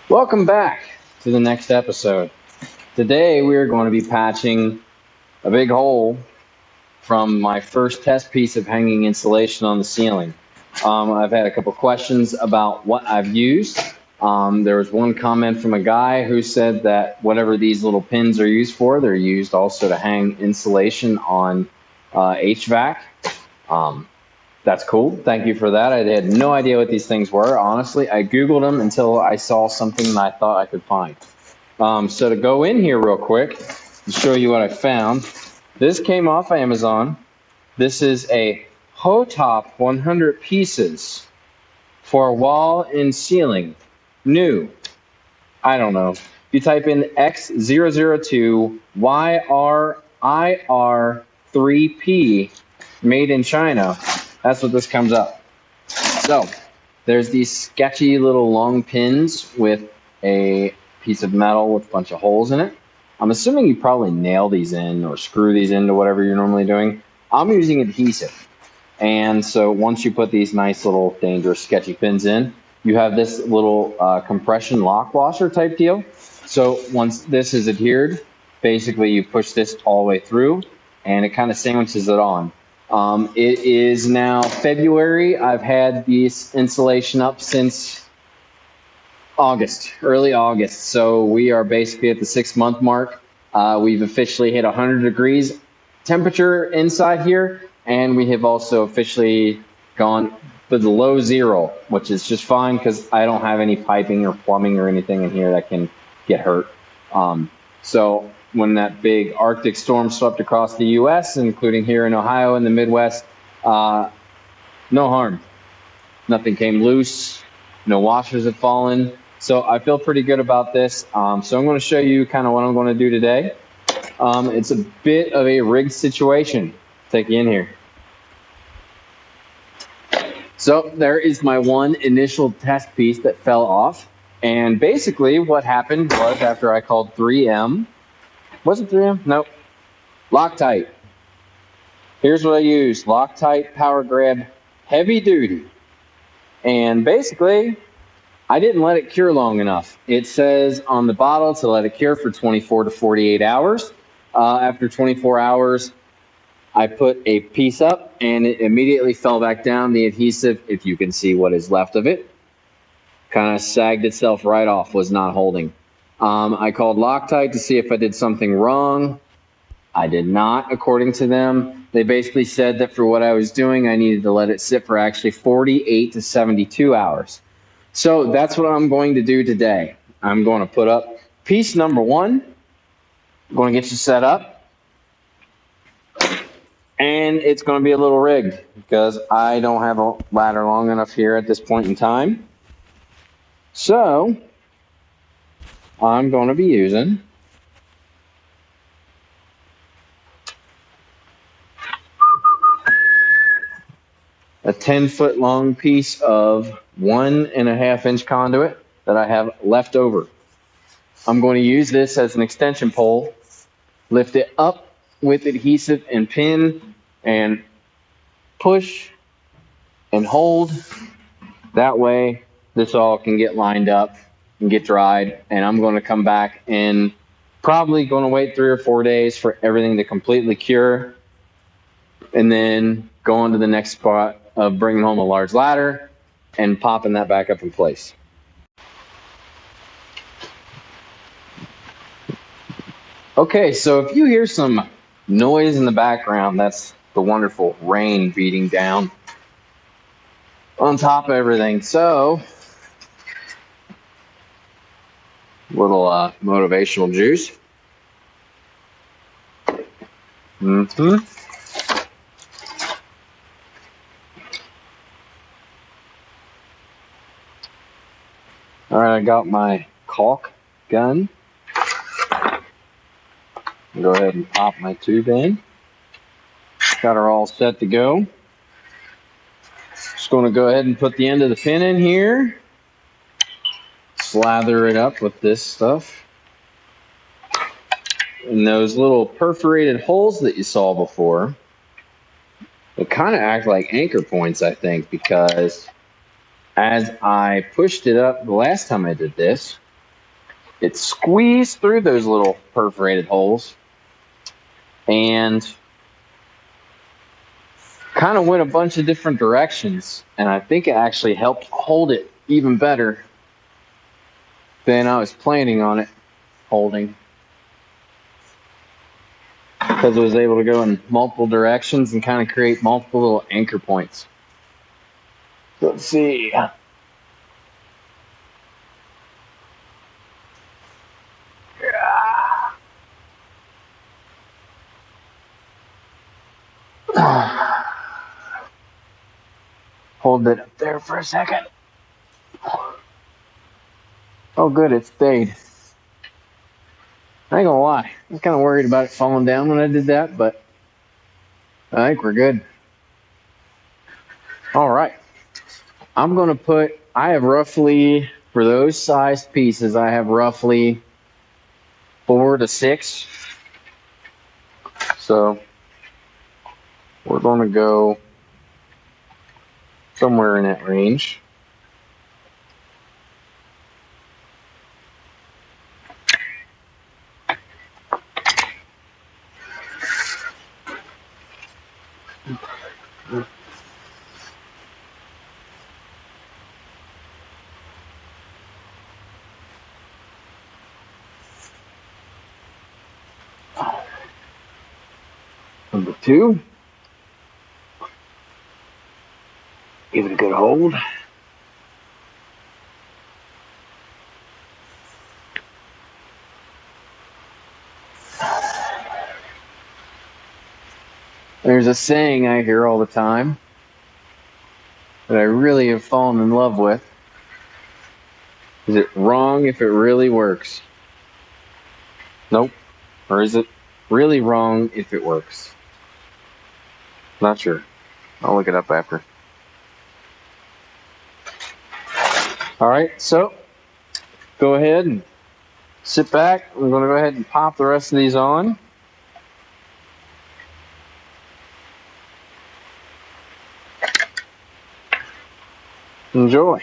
Welcome back to the next episode. Today we are going to be patching a big hole from my first test piece of hanging insulation on the ceiling. I've had a couple questions about what I've used. There was one comment from a guy who said that whatever these little pins are used for, they're used also to hang insulation on HVAC. That's cool. Thank you for that. I had no idea what these things were. Honestly, I Googled them until I saw something that I thought I could find. So to go in here real quick and show you what I found, this came off Amazon. This is a Hotop 100 pieces for wall and ceiling. New. I don't know. You type in X002 YRIR3P made in China. That's what this comes up. So there's these sketchy little long pins with a piece of metal with a bunch of holes in it. I'm assuming you probably nail these in or screw these into whatever you're normally doing. I'm using adhesive. And so once you put these nice little dangerous sketchy pins in, you have this little compression lock washer type deal. So once this is adhered, basically you push this all the way through and it kind of sandwiches it on. It is now February. I've had this insulation up since August, early August. So we are basically at the 6-month mark. We've officially hit 100 degrees temperature inside here, and we have also officially gone below zero, which is just fine because I don't have any piping or plumbing or anything in here that can get hurt. So when that big Arctic storm swept across the U.S., including here in Ohio and the Midwest, no harm. Nothing came loose. No washers have fallen. So I feel pretty good about this. So I'm going to show you kind of what I'm going to do today. It's a bit of a rigged situation. Take you in here. So there is my one initial test piece that fell off. And basically what happened was after I called 3M, was it 3M? Nope. Loctite. Here's what I used. Loctite Power Grab Heavy Duty. And basically, I didn't let it cure long enough. It says on the bottle to let it cure for 24 to 48 hours. After 24 hours, I put a piece up and it immediately fell back down. The adhesive, if you can see what is left of it, kind of sagged itself right off, was not holding. I called Loctite to see if I did something wrong. I did not, according to them. They basically said that for what I was doing, I needed to let it sit for actually 48 to 72 hours. So that's what I'm going to do today. I'm going to put up piece number one. I'm going to get you set up. And it's going to be a little rigged because I don't have a ladder long enough here at this point in time. So I'm going to be using a 10-foot long piece of 1.5-inch conduit that I have left over. I'm going to use this as an extension pole, lift it up with adhesive and pin, and push and hold. That way this all can get lined up and get dried, and I'm going to come back and probably going to wait 3 or 4 days for everything to completely cure, and then go on to the next spot of bringing home a large ladder and popping that back up in place. Okay, so if you hear some noise in the background, that's the wonderful rain beating down on top of everything. So, little motivational juice. All right, I got my caulk gun. Go ahead and pop my tube in. Got her all set to go. Just going to go ahead and put the end of the pin in here. Slather it up with this stuff. And those little perforated holes that you saw before, they kind of act like anchor points, I think, because as I pushed it up the last time I did this, it squeezed through those little perforated holes and kind of went a bunch of different directions. And I think it actually helped hold it even better than I was planning on it holding, because it was able to go in multiple directions and kind of create multiple little anchor points. So let's see. Hold it up there for a second. Oh, good, it stayed. I ain't gonna lie, I was kind of worried about it falling down when I did that, but I think we're good. All right. I'm gonna I have roughly, for those sized pieces, I have roughly 4 to 6. So we're gonna go somewhere in that range. Number 2. Give it a good hold. There's a saying I hear all the time that I really have fallen in love with. Is it wrong if it really works? Nope. Or is it really wrong if it works? Not sure. I'll look it up after. All right, so go ahead and sit back. I'm going to go ahead and pop the rest of these on. Enjoy.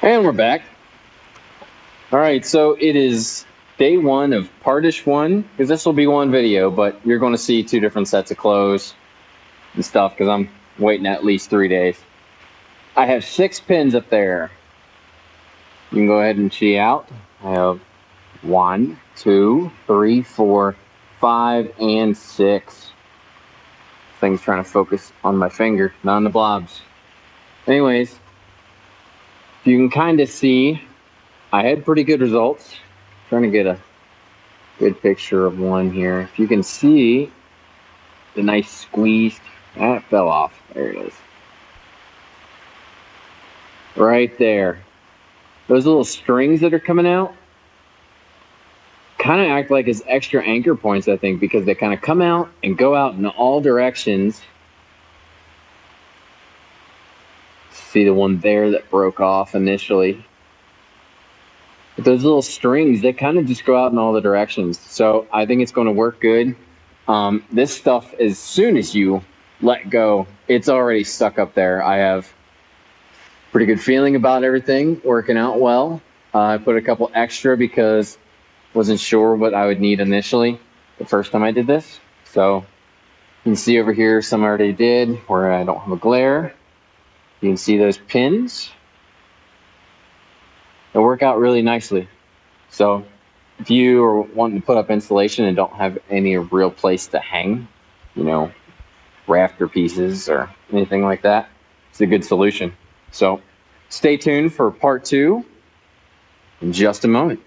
And we're back. All right, so it is day one of partish one, because this will be one video, but you're going to see two different sets of clothes and stuff, because I'm waiting at least 3 days. I have 6 pins up there. You can go ahead and see out. I have 1, 2, 3, 4, 5, and 6. Thing's trying to focus on my finger, not on the blobs. Anyways, you can kind of see I had pretty good results. I'm trying to get a good picture of one here. If you can see the nice squeezed, that fell off. There it is. Right there. Those little strings that are coming out kind of act like as extra anchor points, I think, because they kind of come out and go out in all directions. See the one there that broke off initially. But those little strings, they kind of just go out in all the directions. So I think it's going to work good. This stuff, as soon as you let go, it's already stuck up there. I have pretty good feeling about everything working out well. I put a couple extra because wasn't sure what I would need initially the first time I did this. So you can see over here some I already did where I don't have a glare. You can see those pins. They work out really nicely. So if you are wanting to put up insulation and don't have any real place to hang, rafter pieces or anything like that, it's a good solution. So stay tuned for part 2 in just a moment.